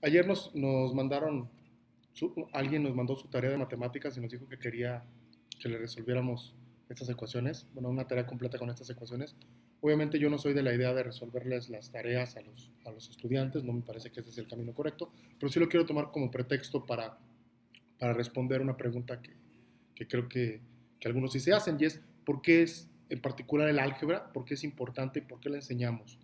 Ayer nos mandaron, alguien nos mandó su tarea de matemáticas y nos dijo que quería que le resolviéramos estas ecuaciones, bueno, una tarea completa con estas ecuaciones. Obviamente yo no soy de la idea de resolverles las tareas a los estudiantes, no me parece que ese es el camino correcto, pero sí lo quiero tomar como pretexto para responder una pregunta que creo que algunos sí se hacen, y es ¿por qué es en particular el álgebra? ¿Por qué es importante y por qué la enseñamos?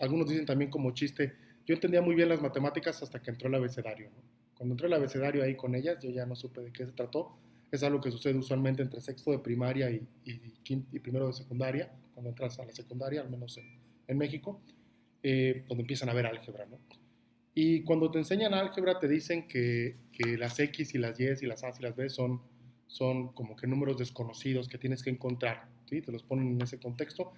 Algunos dicen también como chiste, yo entendía muy bien las matemáticas hasta que entró el abecedario, ¿no? Cuando entró el abecedario ahí con ellas, yo ya no supe de qué se trató. Es algo que sucede usualmente entre sexto de primaria y primero de secundaria, cuando entras a la secundaria, al menos en México, donde empiezan a ver álgebra, ¿no? Y cuando te enseñan álgebra te dicen que las X y las Y y las A y las B son como que números desconocidos que tienes que encontrar, ¿sí? Te los ponen en ese contexto.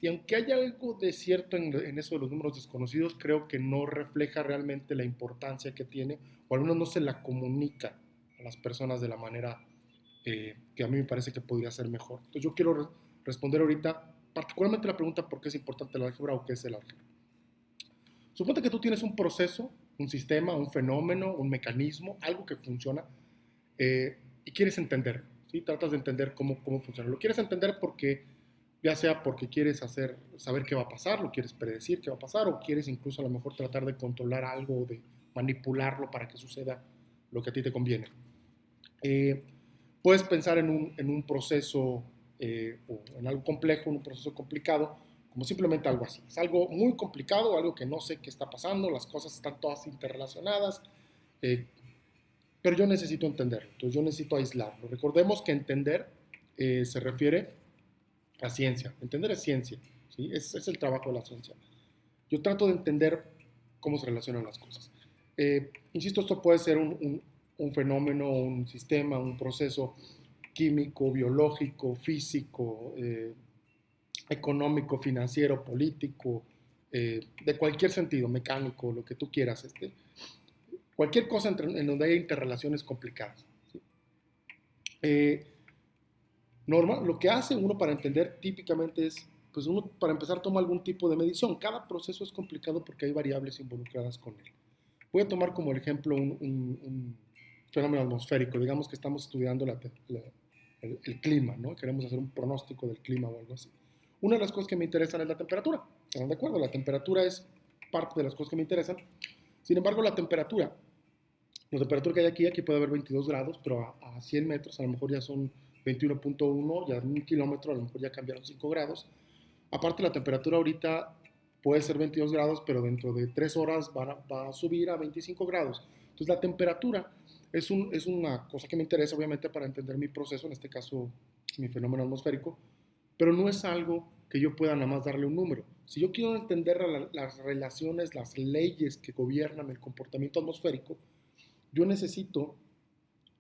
Y aunque hay algo de cierto en eso de los números desconocidos, creo que no refleja realmente la importancia que tiene, o al menos no se la comunica a las personas de la manera que a mí me parece que podría ser mejor. Entonces yo quiero responder ahorita particularmente la pregunta por qué es importante el álgebra o qué es el álgebra. Suponte que tú tienes un proceso, un sistema, un fenómeno, un mecanismo, algo que funciona y quieres entenderlo, ¿sí? Tratas de entender cómo funciona. Lo quieres entender porque, ya sea porque quieres saber qué va a pasar, lo quieres predecir qué va a pasar, o quieres incluso a lo mejor tratar de controlar algo o de manipularlo para que suceda lo que a ti te conviene. Eh, Puedes pensar en un proceso o en algo complejo, en un proceso complicado, como simplemente algo así. Es algo muy complicado, algo que no sé qué está pasando, las cosas están todas interrelacionadas, eh, pero yo necesito entenderlo, entonces yo necesito aislarlo. Recordemos que entender se refiere a ciencia, entender es ciencia, ¿sí? Es el trabajo de la ciencia. Yo trato de entender cómo se relacionan las cosas. Insisto, esto puede ser un fenómeno, un sistema, un proceso químico, biológico, físico, económico, financiero, político, de cualquier sentido, mecánico, lo que tú quieras, cualquier cosa en donde haya interrelaciones complicadas. ¿Sí? Eh, Lo que hace uno para entender típicamente es, pues uno para empezar toma algún tipo de medición. Cada proceso es complicado porque hay variables involucradas con él. Voy a tomar como ejemplo un fenómeno atmosférico. Digamos que estamos estudiando el clima, ¿no? Queremos hacer un pronóstico del clima o algo así. Una de las cosas que me interesan es la temperatura. ¿Están de acuerdo? La temperatura es parte de las cosas que me interesan. Sin embargo, la temperatura que hay aquí puede haber 22 grados, pero a 100 metros a lo mejor ya son 21.1, ya en un kilómetro a lo mejor ya cambiaron 5 grados. Aparte, la temperatura ahorita puede ser 22 grados, pero dentro de 3 horas va a subir a 25 grados. Entonces, la temperatura es una cosa que me interesa, obviamente, para entender mi proceso, en este caso, mi fenómeno atmosférico, pero no es algo que yo pueda nada más darle un número. Si yo quiero entender las relaciones, las leyes que gobiernan el comportamiento atmosférico, yo necesito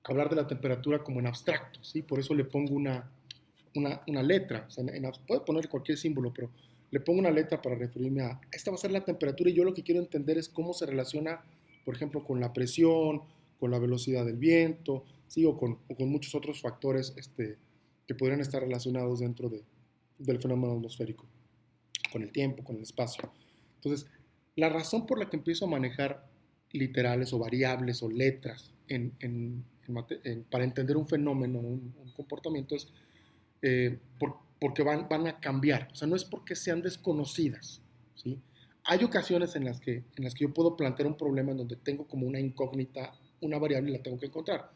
hablar de la temperatura como en abstracto, ¿sí? Por eso le pongo una letra, o sea, puede poner cualquier símbolo, pero le pongo una letra para referirme a, esta va a ser la temperatura y yo lo que quiero entender es cómo se relaciona, por ejemplo, con la presión, con la velocidad del viento, ¿sí? O con muchos otros factores que podrían estar relacionados dentro del fenómeno atmosférico, con el tiempo, con el espacio. Entonces, la razón por la que empiezo a manejar literales o variables o letras para entender un fenómeno, un comportamiento, es porque van a cambiar. O sea, no es porque sean desconocidas, ¿sí? Hay ocasiones en las que yo puedo plantear un problema en donde tengo como una incógnita, una variable y la tengo que encontrar.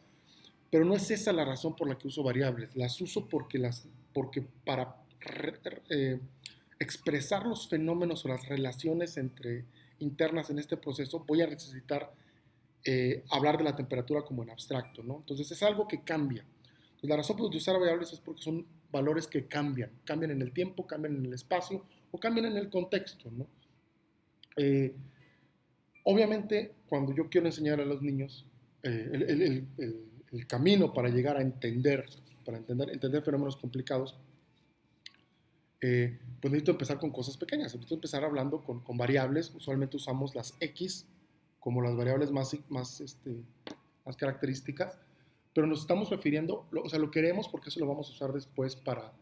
Pero no es esa la razón por la que uso variables. Las uso porque para eh, expresar los fenómenos o las relaciones internas en este proceso voy a necesitar hablar de la temperatura como en abstracto, ¿no? Entonces es algo que cambia. Entonces, la razón por usar variables es porque son valores que cambian en el tiempo, cambian en el espacio o cambian en el contexto, ¿no? Eh, Obviamente, cuando yo quiero enseñar a los niños el camino para llegar a entender fenómenos complicados, pues necesito empezar con cosas pequeñas. Necesito empezar hablando con variables. Usualmente usamos las X como las variables más características, pero nos estamos refiriendo, o sea, lo queremos porque eso lo vamos a usar después para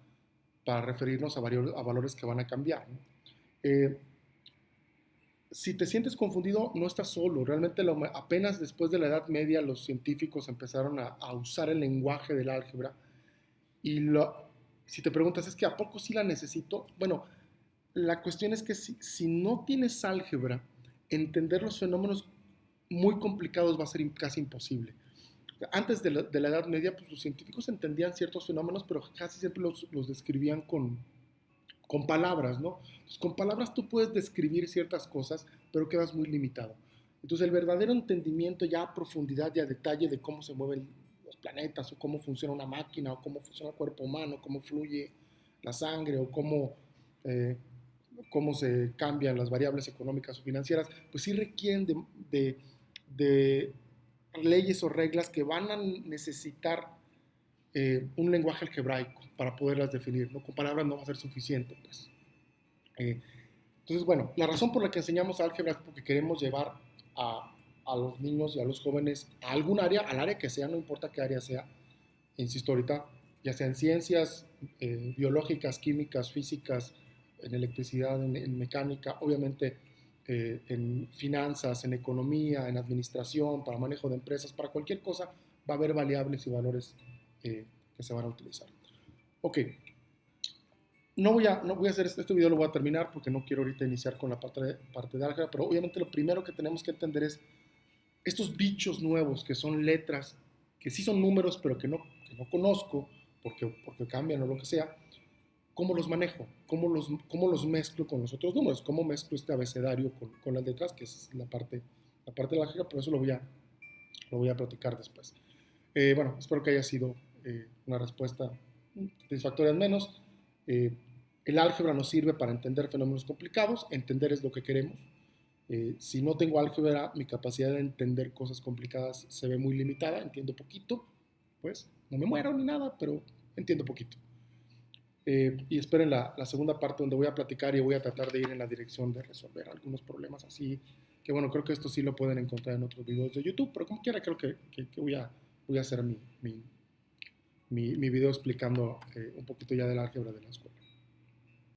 referirnos a valores que van a cambiar, ¿no? Eh, si te sientes confundido, no estás solo. Realmente apenas después de la Edad Media los científicos empezaron a usar el lenguaje del álgebra. Y si te preguntas, ¿es que a poco sí la necesito? Bueno, la cuestión es que si no tienes álgebra, entender los fenómenos muy complicados va a ser casi imposible. Antes de la Edad Media, pues los científicos entendían ciertos fenómenos, pero casi siempre los describían con palabras, ¿no? Entonces, con palabras tú puedes describir ciertas cosas, pero quedas muy limitado. Entonces, el verdadero entendimiento ya a profundidad y a detalle de cómo se mueven los planetas, o cómo funciona una máquina, o cómo funciona el cuerpo humano, cómo fluye la sangre, o cómo se cambian las variables económicas o financieras, pues sí requieren de leyes o reglas que van a necesitar un lenguaje algebraico para poderlas definir, ¿no? Con palabras no va a ser suficiente, pues. Eh, entonces, bueno, la razón por la que enseñamos álgebra es porque queremos llevar a los niños y a los jóvenes a algún área, al área que sea, no importa qué área sea, insisto ahorita, ya sea en ciencias biológicas, químicas, físicas, en electricidad, en mecánica, obviamente en finanzas, en economía, en administración, para manejo de empresas, para cualquier cosa va a haber variables y valores que se van a utilizar. Ok, no voy a hacer este video, lo voy a terminar porque no quiero ahorita iniciar con la parte de álgebra, pero obviamente lo primero que tenemos que entender es estos bichos nuevos que son letras, que sí son números, pero que no conozco porque cambian o lo que sea, ¿cómo los manejo? Cómo los mezclo con los otros números? ¿Cómo mezclo este abecedario con las letras? Que es la parte de la álgebra, pero eso lo voy a platicar después. Bueno, espero que haya sido una respuesta satisfactoria al menos. El álgebra nos sirve para entender fenómenos complicados, entender es lo que queremos. Si no tengo álgebra, mi capacidad de entender cosas complicadas se ve muy limitada, entiendo poquito, pues no me muero ni nada, pero entiendo poquito. Y esperen la segunda parte donde voy a platicar y voy a tratar de ir en la dirección de resolver algunos problemas así, que bueno, creo que esto sí lo pueden encontrar en otros videos de YouTube, pero como quiera creo que voy a hacer mi video explicando un poquito ya del álgebra de la escuela.